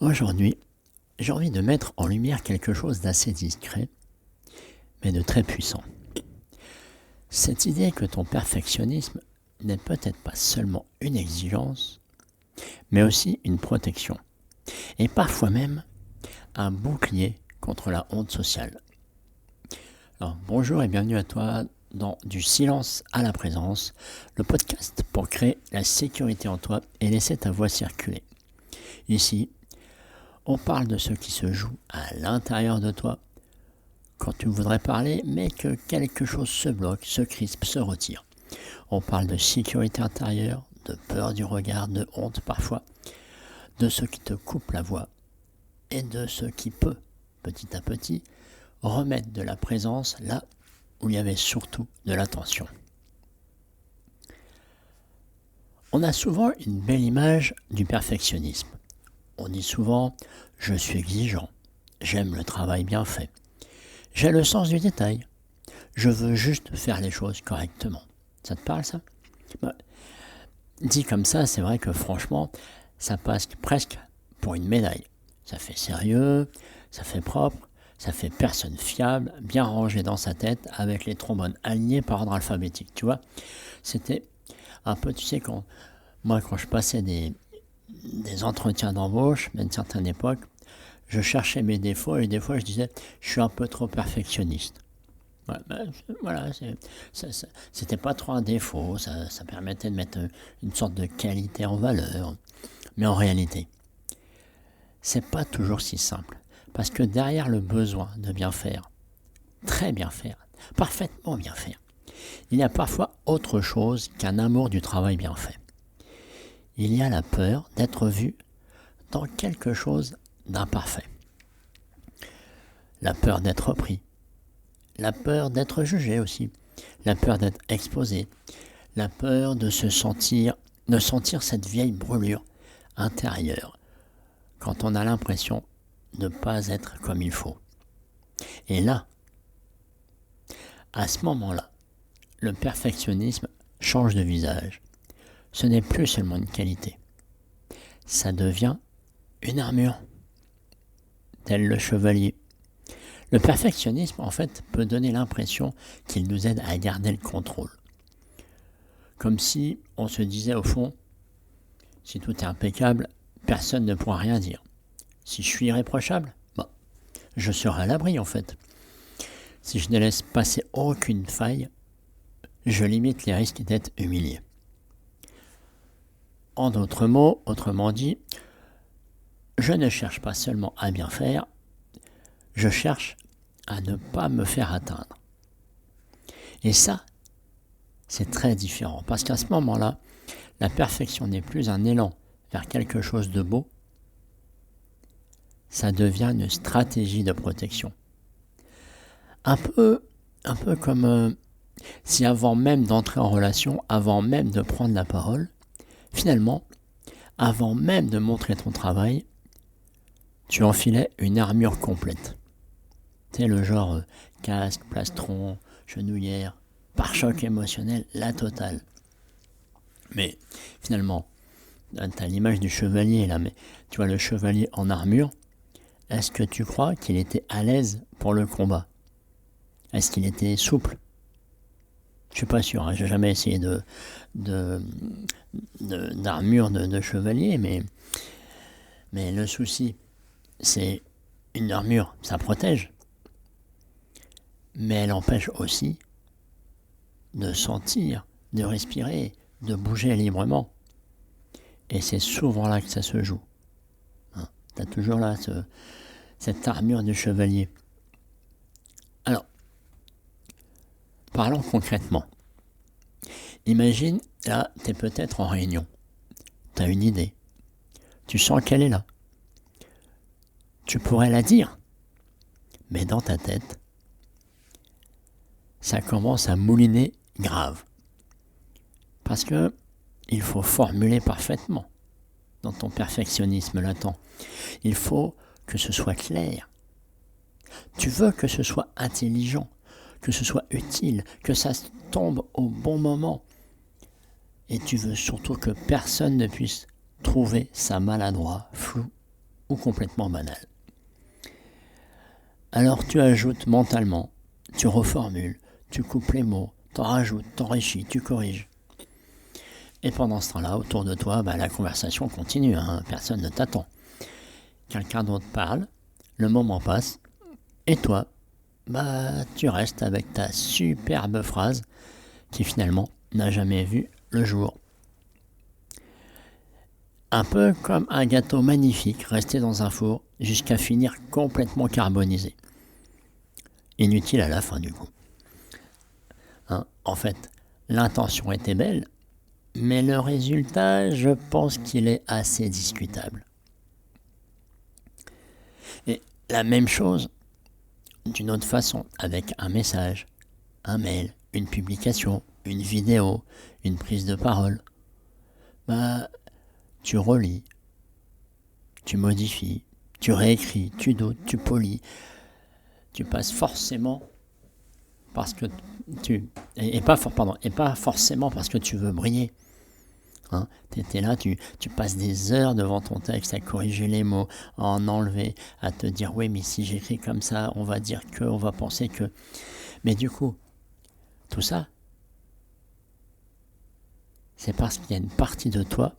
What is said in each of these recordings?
Aujourd'hui, j'ai envie de mettre en lumière quelque chose d'assez discret, mais de très puissant. Cette idée que ton perfectionnisme n'est peut-être pas seulement une exigence, mais aussi une protection, et parfois même un bouclier contre la honte sociale. Alors, bonjour et bienvenue à toi dans Du silence à la présence, le podcast pour créer la sécurité en toi et laisser ta voix circuler. Ici, on parle de ce qui se joue à l'intérieur de toi quand tu voudrais parler, mais que quelque chose se bloque, se crispe, se retire. On parle de sécurité intérieure, de peur du regard, de honte parfois, de ce qui te coupe la voix et de ce qui peut, petit à petit, remettre de la présence là où il y avait surtout de l'attention. On a souvent une belle image du perfectionnisme. On dit souvent « je suis exigeant, j'aime le travail bien fait, j'ai le sens du détail, je veux juste faire les choses correctement ». Ça te parle ça ? Dit comme ça, c'est vrai que franchement, ça passe presque pour une médaille. Ça fait sérieux, ça fait propre, ça fait personne fiable, bien rangé dans sa tête, avec les trombones alignés par ordre alphabétique, tu vois. C'était un peu, tu sais, quand je passais des entretiens d'embauche, à une certaine époque, je cherchais mes défauts et des fois je disais, je suis un peu trop perfectionniste. Voilà, c'était pas trop un défaut, ça permettait de mettre une sorte de qualité en valeur. Mais en réalité, c'est pas toujours si simple. Parce que derrière le besoin de bien faire, très bien faire, parfaitement bien faire, il y a parfois autre chose qu'un amour du travail bien fait. Il y a la peur d'être vu dans quelque chose d'imparfait. La peur d'être pris. La peur d'être jugé aussi. La peur d'être exposé. La peur de sentir cette vieille brûlure intérieure quand on a l'impression de ne pas être comme il faut. Et là, à ce moment-là, le perfectionnisme change de visage. Ce n'est plus seulement une qualité. Ça devient une armure, tel le chevalier. Le perfectionnisme, en fait, peut donner l'impression qu'il nous aide à garder le contrôle. Comme si on se disait au fond, si tout est impeccable, personne ne pourra rien dire. Si je suis irréprochable, je serai à l'abri en fait. Si je ne laisse passer aucune faille, je limite les risques d'être humilié. En d'autres mots, autrement dit, je ne cherche pas seulement à bien faire, je cherche à ne pas me faire atteindre. Et ça, c'est très différent, parce qu'à ce moment-là, la perfection n'est plus un élan vers quelque chose de beau, ça devient une stratégie de protection. Un peu comme si avant même d'entrer en relation, avant même de prendre la parole, finalement, avant même de montrer ton travail, tu enfilais une armure complète. C'est le genre casque, plastron, genouillère, pare-choc émotionnel, la totale. Mais finalement, tu as l'image du chevalier là, mais tu vois le chevalier en armure, est-ce que tu crois qu'il était à l'aise pour le combat ? Est-ce qu'il était souple ? Je suis pas sûr, j'ai jamais essayé d'armure de chevalier, mais le souci, c'est une armure, ça protège, mais elle empêche aussi de sentir, de respirer, de bouger librement. Et c'est souvent là que ça se joue. Tu as toujours là cette armure du chevalier. Alors, parlons concrètement. Imagine, là, tu es peut-être en réunion. Tu as une idée. Tu sens qu'elle est là. Tu pourrais la dire. Mais dans ta tête, ça commence à mouliner grave. Parce que il faut formuler parfaitement dans ton perfectionnisme latent. Il faut que ce soit clair. Tu veux que ce soit intelligent, que ce soit utile, que ça tombe au bon moment. Et tu veux surtout que personne ne puisse trouver ça maladroit, flou ou complètement banal. Alors tu ajoutes mentalement, tu reformules, tu coupes les mots, t'en rajoutes, t'enrichis, tu corriges. Et pendant ce temps-là, autour de toi, la conversation continue, personne ne t'attend. Quelqu'un d'autre parle, le moment passe, et toi, tu restes avec ta superbe phrase qui finalement n'a jamais vu le jour. Un peu comme un gâteau magnifique resté dans un four jusqu'à finir complètement carbonisé. Inutile à la fin du coup. En fait, l'intention était belle, mais le résultat, je pense qu'il est assez discutable. Et la même chose, d'une autre façon, avec un message, un mail, une publication, une vidéo, une prise de parole. Tu relis, tu modifies, tu réécris, tu doutes, tu polis. Tu passes forcément parce que et pas forcément parce que tu veux briller. Tu étais là, tu passes des heures devant ton texte à corriger les mots, à en enlever, à te dire oui mais si j'écris comme ça, on va dire que, on va penser que. Mais du coup, tout ça, c'est parce qu'il y a une partie de toi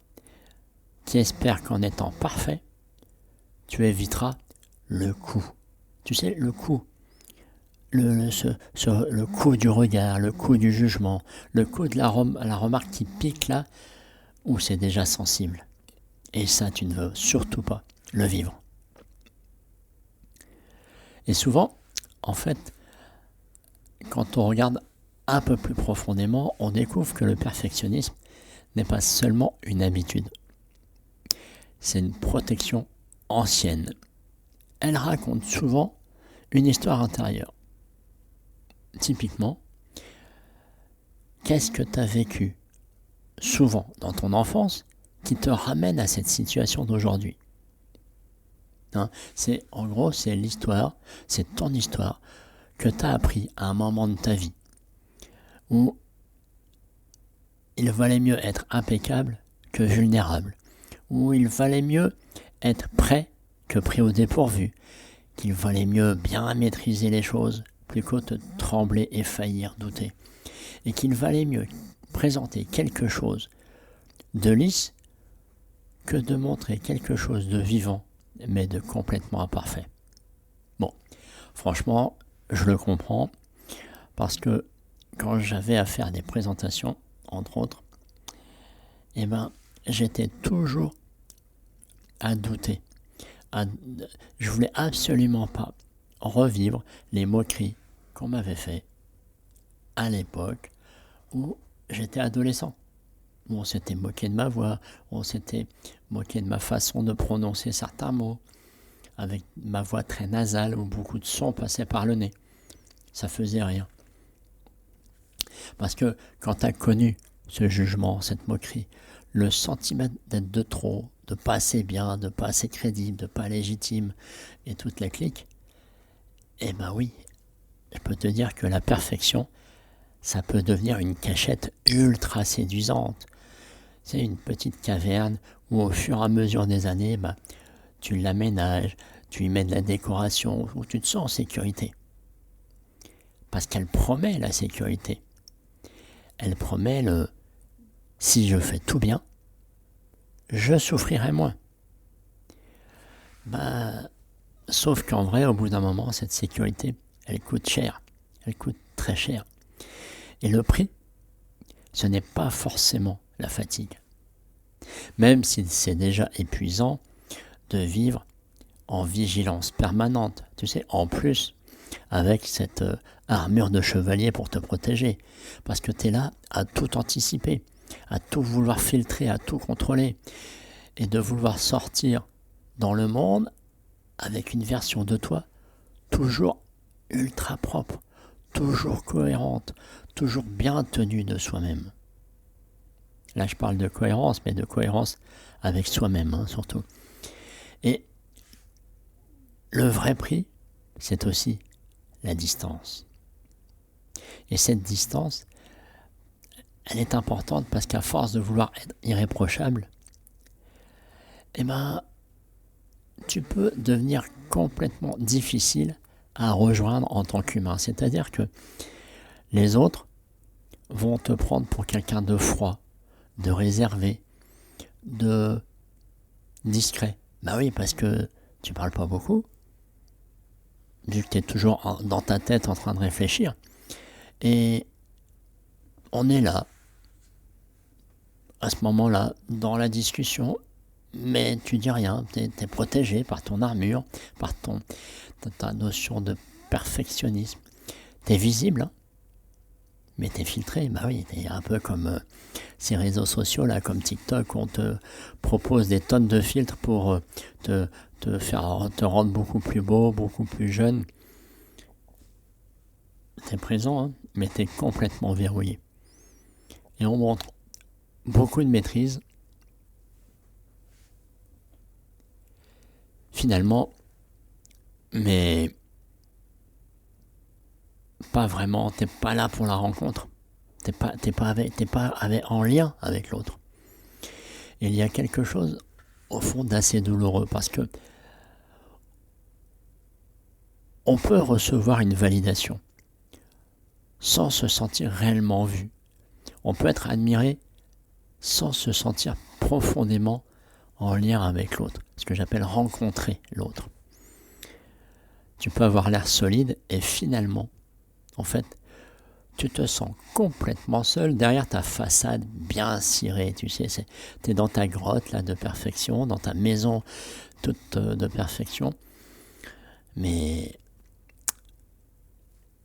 qui espère qu'en étant parfait, tu éviteras le coup. Tu sais, le coup. Le coup du regard, le coup du jugement, le coup de la remarque qui pique là, où c'est déjà sensible. Et ça, tu ne veux surtout pas le vivre. Et souvent, en fait, quand on regarde un peu plus profondément, on découvre que le perfectionnisme n'est pas seulement une habitude. C'est une protection ancienne. Elle raconte souvent une histoire intérieure. Typiquement, qu'est-ce que tu as vécu souvent dans ton enfance qui te ramène à cette situation d'aujourd'hui? C'est l'histoire, c'est ton histoire que tu as appris à un moment de ta vie où il valait mieux être impeccable que vulnérable, où il valait mieux être prêt que pris au dépourvu, qu'il valait mieux bien maîtriser les choses plutôt que de trembler et faillir, douter, et qu'il valait mieux présenter quelque chose de lisse que de montrer quelque chose de vivant, mais de complètement imparfait. Bon, franchement, je le comprends, parce que quand j'avais à faire des présentations, entre autres, j'étais toujours à douter. Je voulais absolument pas revivre les moqueries qu'on m'avait fait à l'époque où j'étais adolescent. Où on s'était moqué de ma voix, où on s'était moqué de ma façon de prononcer certains mots, avec ma voix très nasale où beaucoup de sons passaient par le nez. Ça faisait rien. Parce que quand tu as connu ce jugement, cette moquerie, le sentiment d'être de trop, de pas assez bien, de pas assez crédible, de pas légitime, et toute la clique, oui, je peux te dire que la perfection, ça peut devenir une cachette ultra séduisante. C'est une petite caverne où au fur et à mesure des années, tu l'aménages, tu y mets de la décoration, où tu te sens en sécurité. Parce qu'elle promet la sécurité. Elle promet si je fais tout bien, je souffrirai moins. Sauf qu'en vrai, au bout d'un moment, cette sécurité, elle coûte cher. Elle coûte très cher. Et le prix, ce n'est pas forcément la fatigue. Même si c'est déjà épuisant de vivre en vigilance permanente, tu sais, en plus, avec cette armure de chevalier pour te protéger. Parce que tu es là à tout anticiper, à tout vouloir filtrer, à tout contrôler. Et de vouloir sortir dans le monde avec une version de toi toujours ultra propre, toujours cohérente, toujours bien tenue de soi-même. Là, je parle de cohérence, mais de cohérence avec soi-même, surtout. Et le vrai prix, c'est aussi la distance. Et cette distance, elle est importante parce qu'à force de vouloir être irréprochable, tu peux devenir complètement difficile à rejoindre en tant qu'humain. C'est-à-dire que les autres vont te prendre pour quelqu'un de froid, de réservé, de discret. Bah oui, parce que tu parles pas beaucoup, vu que tu es toujours dans ta tête en train de réfléchir. Et on est là, à ce moment-là, dans la discussion, mais tu dis rien, tu es protégé par ton armure, par ta notion de perfectionnisme. Tu es visible, hein, mais tu es filtré. Bah oui, tu es un peu comme ces réseaux sociaux, là, comme TikTok, où on te propose des tonnes de filtres pour te rendre beaucoup plus beau, beaucoup plus jeune. Tu es présent, hein, mais tu es complètement verrouillé. Et on montre beaucoup de maîtrise. Finalement, mais pas vraiment, t'es pas là pour la rencontre. T'es pas en lien avec l'autre. Et il y a quelque chose, au fond, d'assez douloureux, parce que on peut recevoir une validation sans se sentir réellement vu. On peut être admiré sans se sentir profondément en lien avec l'autre, ce que j'appelle rencontrer l'autre. Tu peux avoir l'air solide et finalement, en fait, tu te sens complètement seul derrière ta façade bien cirée. Tu sais, tu es dans ta grotte là, de perfection, dans ta maison toute de perfection. Mais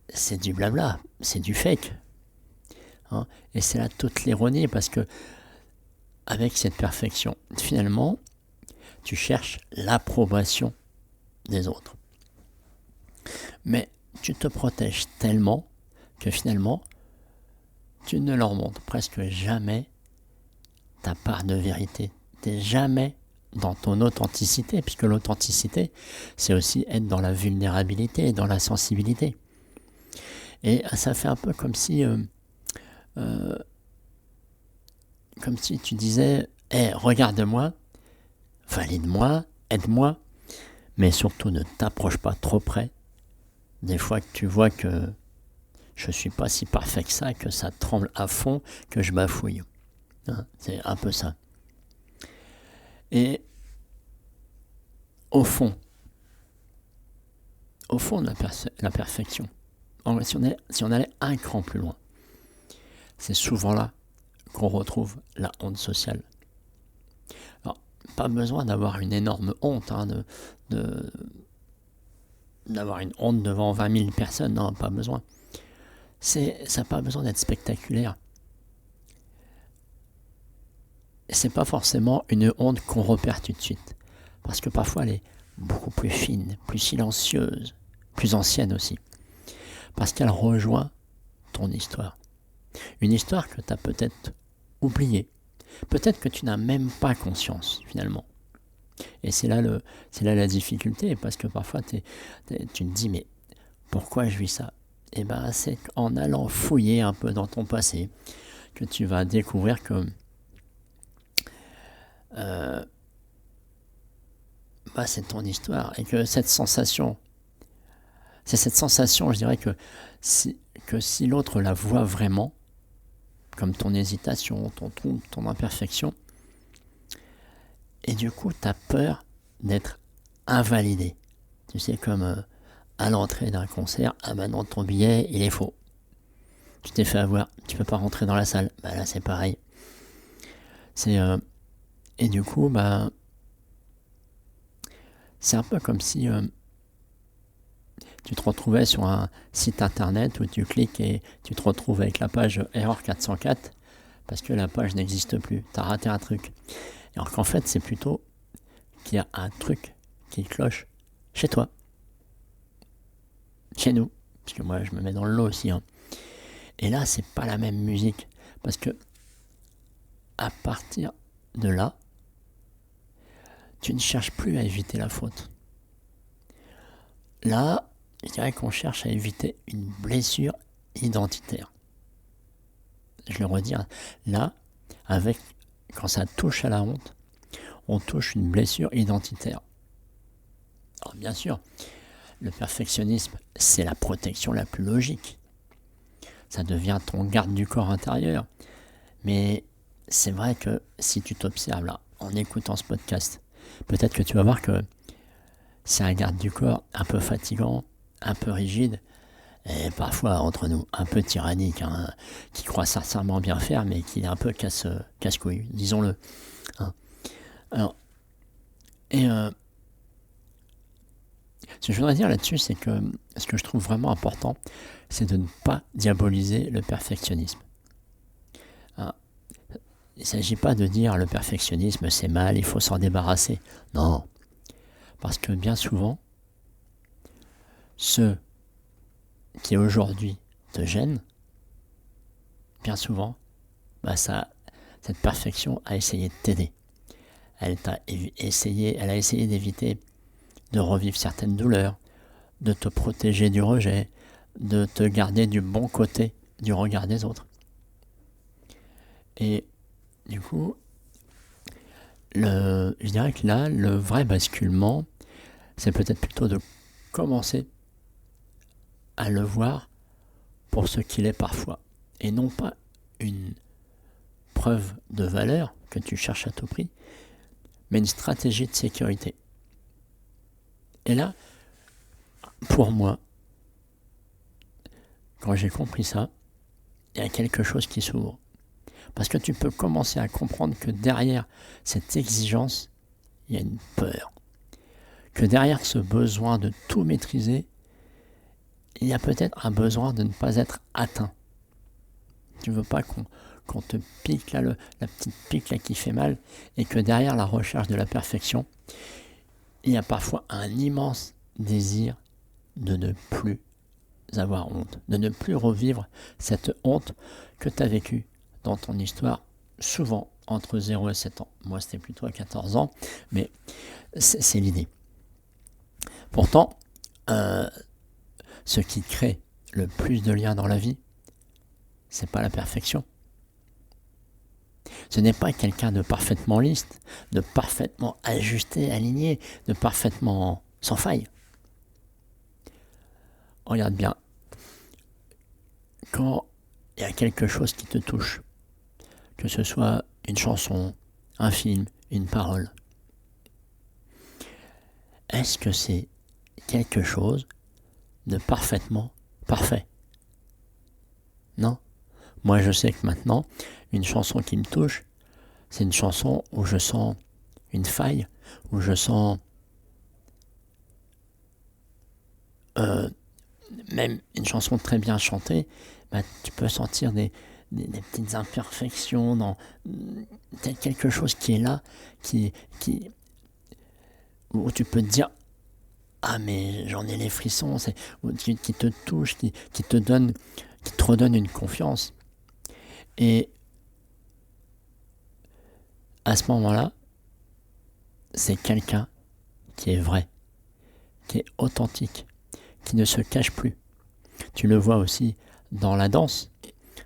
c'est du blabla, c'est du fake. Hein, et c'est là toute l'ironie, parce que avec cette perfection, finalement, tu cherches l'approbation des autres. Mais tu te protèges tellement que finalement, tu ne leur montres presque jamais ta part de vérité. Tu n'es jamais dans ton authenticité, puisque l'authenticité, c'est aussi être dans la vulnérabilité, dans la sensibilité. Et ça fait un peu comme si tu disais, hey, regarde-moi, valide-moi, aide-moi, mais surtout ne t'approche pas trop près. Des fois que tu vois que je ne suis pas si parfait que ça tremble à fond, que je bafouille. Hein, c'est un peu ça. Et au fond de la perfection, si on allait un cran plus loin, c'est souvent là qu'on retrouve la honte sociale. Alors, pas besoin d'avoir une énorme honte, hein, d'avoir une honte devant 20 000 personnes, non, pas besoin. Ça n'a pas besoin d'être spectaculaire. C'est pas forcément une honte qu'on repère tout de suite, parce que parfois elle est beaucoup plus fine, plus silencieuse, plus ancienne aussi, parce qu'elle rejoint ton histoire. Une histoire que tu as peut-être oubliée, peut-être que tu n'as même pas conscience finalement. Et c'est là la difficulté, parce que parfois tu te dis, mais pourquoi je vis ça? Et bien c'est en allant fouiller un peu dans ton passé que tu vas découvrir que c'est ton histoire, et que cette sensation, je dirais, que si l'autre la voit vraiment, comme ton hésitation, ton trouble, ton imperfection, et du coup tu as peur d'être invalidé. Tu sais, comme à l'entrée d'un concert, ah bah non, ton billet il est faux, tu t'es fait avoir, tu peux pas rentrer dans la salle. Bah là c'est pareil. Et du coup, c'est un peu comme si tu te retrouvais sur un site internet où tu cliques et tu te retrouves avec la page erreur 404 parce que la page n'existe plus. Tu as raté un truc. Alors qu'en fait, c'est plutôt qu'il y a un truc qui cloche chez toi. Chez nous. Parce que moi, je me mets dans le lot aussi. Hein. Et là, c'est pas la même musique. Parce que à partir de là, tu ne cherches plus à éviter la faute. Là, je dirais qu'on cherche à éviter une blessure identitaire. Je le redis, là, quand ça touche à la honte, on touche une blessure identitaire. Alors bien sûr, le perfectionnisme, c'est la protection la plus logique. Ça devient ton garde du corps intérieur. Mais c'est vrai que si tu t'observes là, en écoutant ce podcast, peut-être que tu vas voir que c'est un garde du corps un peu fatigant, un peu rigide, et parfois, entre nous, un peu tyrannique, hein, qui croit sincèrement bien faire, mais qui est un peu casse-couille, disons-le. Hein. Alors, et ce que je voudrais dire là-dessus, c'est que ce que je trouve vraiment important, c'est de ne pas diaboliser le perfectionnisme. Hein. Il ne s'agit pas de dire le perfectionnisme c'est mal, il faut s'en débarrasser. Non, parce que bien souvent, ceux qui aujourd'hui te gênent, bien souvent, cette perfection a essayé de t'aider. Elle a essayé d'éviter de revivre certaines douleurs, de te protéger du rejet, de te garder du bon côté du regard des autres. Et du coup, je dirais que là, le vrai basculement, c'est peut-être plutôt de commencer à le voir pour ce qu'il est parfois, et non pas une preuve de valeur que tu cherches à tout prix, mais une stratégie de sécurité. Et là, pour moi, quand j'ai compris ça, il y a quelque chose qui s'ouvre. Parce que tu peux commencer à comprendre que derrière cette exigence, il y a une peur. Que derrière ce besoin de tout maîtriser, il y a peut-être un besoin de ne pas être atteint. Tu ne veux pas qu'on te pique là, la petite pique là qui fait mal, et que derrière la recherche de la perfection, il y a parfois un immense désir de ne plus avoir honte, de ne plus revivre cette honte que tu as vécue dans ton histoire, souvent entre 0 et 7 ans. Moi, c'était plutôt à 14 ans, mais c'est l'idée. Pourtant, ce qui crée le plus de liens dans la vie, c'est pas la perfection. Ce n'est pas quelqu'un de parfaitement lisse, de parfaitement ajusté, aligné, de parfaitement sans faille. Regarde bien, quand il y a quelque chose qui te touche, que ce soit une chanson, un film, une parole, est-ce que c'est quelque chose de parfaitement parfait? Non. Moi, je sais que maintenant, une chanson qui me touche, c'est une chanson où je sens une faille, où je sens même une chanson très bien chantée, tu peux sentir des petites imperfections dans quelque chose qui est là, où tu peux te dire ah mais j'en ai les frissons, qui te touche, qui te redonne une confiance. Et à ce moment-là, c'est quelqu'un qui est vrai, qui est authentique, qui ne se cache plus. Tu le vois aussi dans la danse,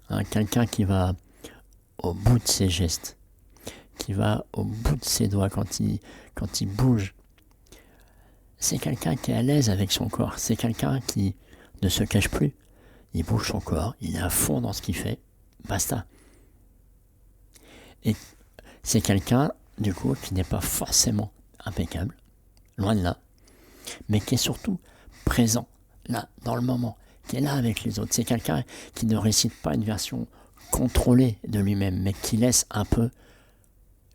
hein, quelqu'un qui va au bout de ses gestes, qui va au bout de ses doigts quand il bouge. C'est quelqu'un qui est à l'aise avec son corps, c'est quelqu'un qui ne se cache plus. Il bouge son corps, il est à fond dans ce qu'il fait, basta. Et c'est quelqu'un, du coup, qui n'est pas forcément impeccable, loin de là, mais qui est surtout présent, là, dans le moment, qui est là avec les autres. C'est quelqu'un qui ne récite pas une version contrôlée de lui-même, mais qui laisse un peu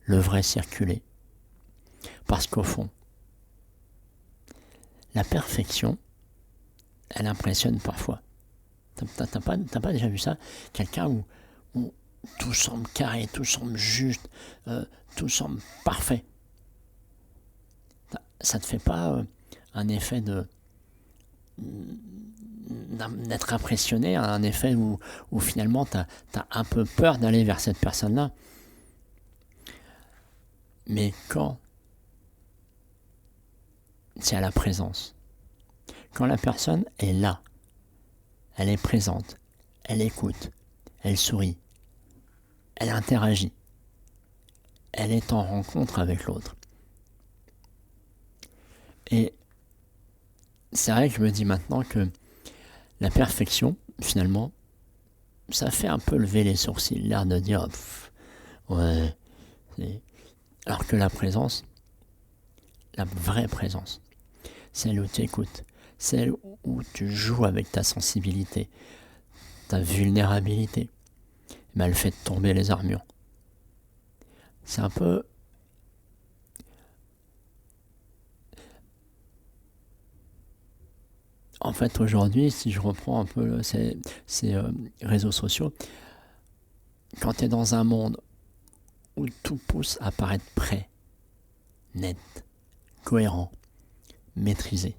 le vrai circuler. Parce qu'au fond, la perfection, elle impressionne parfois. T'as pas déjà vu ça? Quelqu'un où tout semble carré, tout semble juste, tout semble parfait. Ça te fait pas un effet d'être impressionné, un effet où finalement t'as un peu peur d'aller vers cette personne-là. Mais quand c'est à la présence, quand la personne est là, elle est présente, elle écoute, elle sourit, elle interagit, elle est en rencontre avec l'autre. Et c'est vrai que je me dis maintenant que la perfection, finalement, ça fait un peu lever les sourcils, l'air de dire ouais. Alors que la présence, la vraie présence, celle où tu écoutes, celle où tu joues avec ta sensibilité, ta vulnérabilité, elle fait tomber les armures. C'est un peu... En fait, aujourd'hui, si je reprends un peu ces réseaux sociaux, quand tu es dans un monde où tout pousse à paraître prêt, net, cohérent, maîtrisé,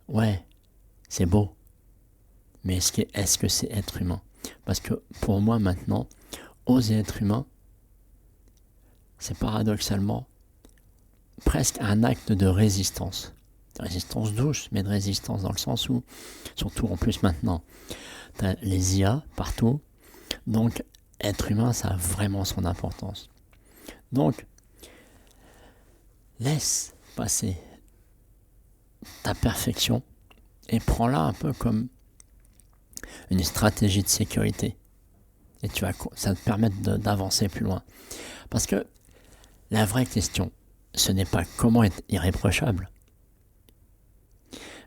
ouais, c'est beau, mais est-ce que c'est être humain? Parce que pour moi maintenant, oser être humain, c'est paradoxalement presque un acte de résistance. De résistance douce, mais de résistance dans le sens où, surtout en plus maintenant, t'as les IA partout, donc être humain, ça a vraiment son importance. Donc, laisse passer ta perfection et prends-la un peu comme une stratégie de sécurité. Et ça va te permettre d'avancer plus loin. Parce que la vraie question, ce n'est pas comment être irréprochable.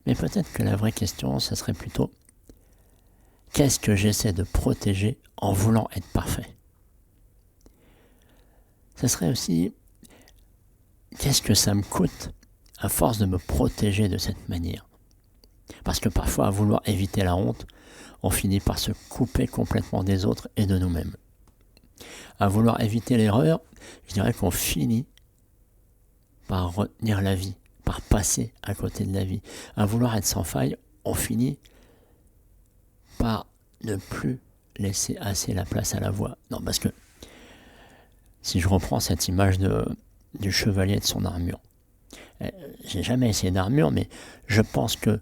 Mais peut-être que la vraie question, ce serait plutôt qu'est-ce que j'essaie de protéger en voulant être parfait? Ce serait aussi qu'est-ce que ça me coûte à force de me protéger de cette manière? Parce que parfois, à vouloir éviter la honte, on finit par se couper complètement des autres et de nous-mêmes. À vouloir éviter l'erreur, je dirais qu'on finit par retenir la vie, par passer à côté de la vie. À vouloir être sans faille, on finit par ne plus laisser assez la place à la voix. Non, parce que si je reprends cette image du chevalier de son armure, j'ai jamais essayé d'armure, mais je pense que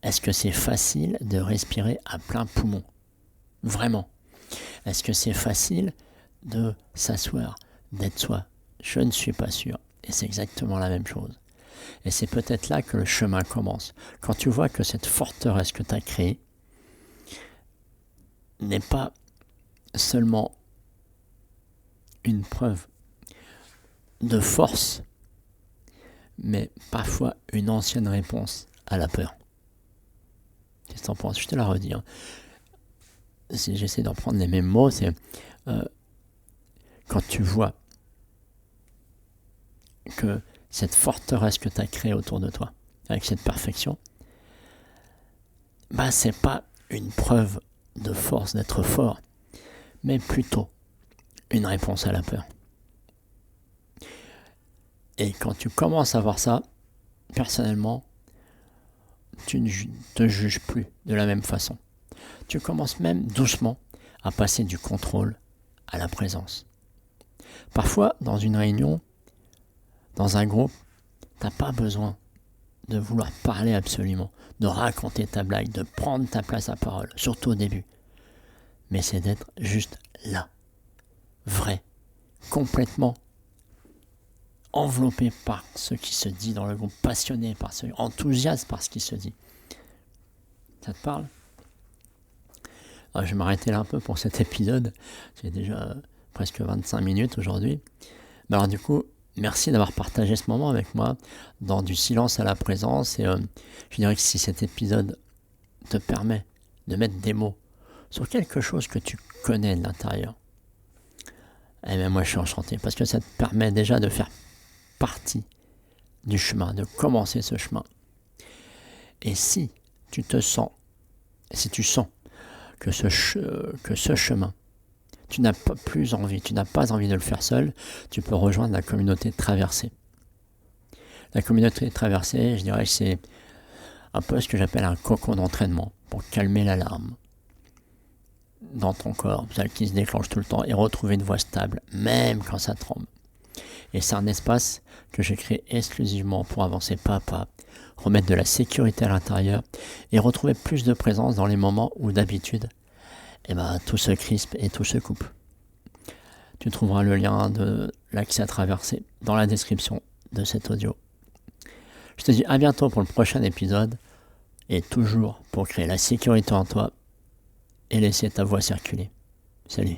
est-ce que c'est facile de respirer à plein poumon? Vraiment. Est-ce que c'est facile de s'asseoir, d'être soi? Je ne suis pas sûr. Et c'est exactement la même chose. Et c'est peut-être là que le chemin commence. Quand tu vois que cette forteresse que tu as créée n'est pas seulement une preuve de force, mais parfois une ancienne réponse à la peur. Qu'est-ce que t'en penses? Je te la redis. Si j'essaie d'en prendre les mêmes mots, c'est quand tu vois que cette forteresse que tu as créée autour de toi, avec cette perfection, c'est pas une preuve de force d'être fort, mais plutôt une réponse à la peur. Et quand tu commences à voir ça, personnellement, tu ne te juges plus de la même façon. Tu commences même doucement à passer du contrôle à la présence. Parfois, dans une réunion, dans un groupe, t'as pas besoin de vouloir parler absolument, de raconter ta blague, de prendre ta place à parole, surtout au début. Mais c'est d'être juste là, vrai, complètement enveloppé par ce qui se dit dans le groupe, passionné par enthousiaste par ce qui se dit. Ça te parle? Alors, je vais m'arrêter là un peu pour cet épisode. J'ai déjà presque 25 minutes aujourd'hui. Mais alors du coup, merci d'avoir partagé ce moment avec moi dans du silence à la présence. Et je dirais que si cet épisode te permet de mettre des mots sur quelque chose que tu connais de l'intérieur, eh bien moi je suis enchanté parce que ça te permet déjà de faire partie du chemin, de commencer ce chemin. Et si tu sens que ce chemin, tu n'as pas envie de le faire seul, tu peux rejoindre la communauté Traversée. La communauté Traversée, je dirais que c'est un peu ce que j'appelle un cocon d'entraînement pour calmer l'alarme dans ton corps, celle qui se déclenche tout le temps, et retrouver une voix stable, même quand ça tremble. Et c'est un espace que j'ai créé exclusivement pour avancer pas à pas, remettre de la sécurité à l'intérieur et retrouver plus de présence dans les moments où d'habitude, tout se crispe et tout se coupe. Tu trouveras le lien de l'accès à Traversée dans la description de cet audio. Je te dis à bientôt pour le prochain épisode, et toujours pour créer la sécurité en toi et laisser ta voix circuler. Salut.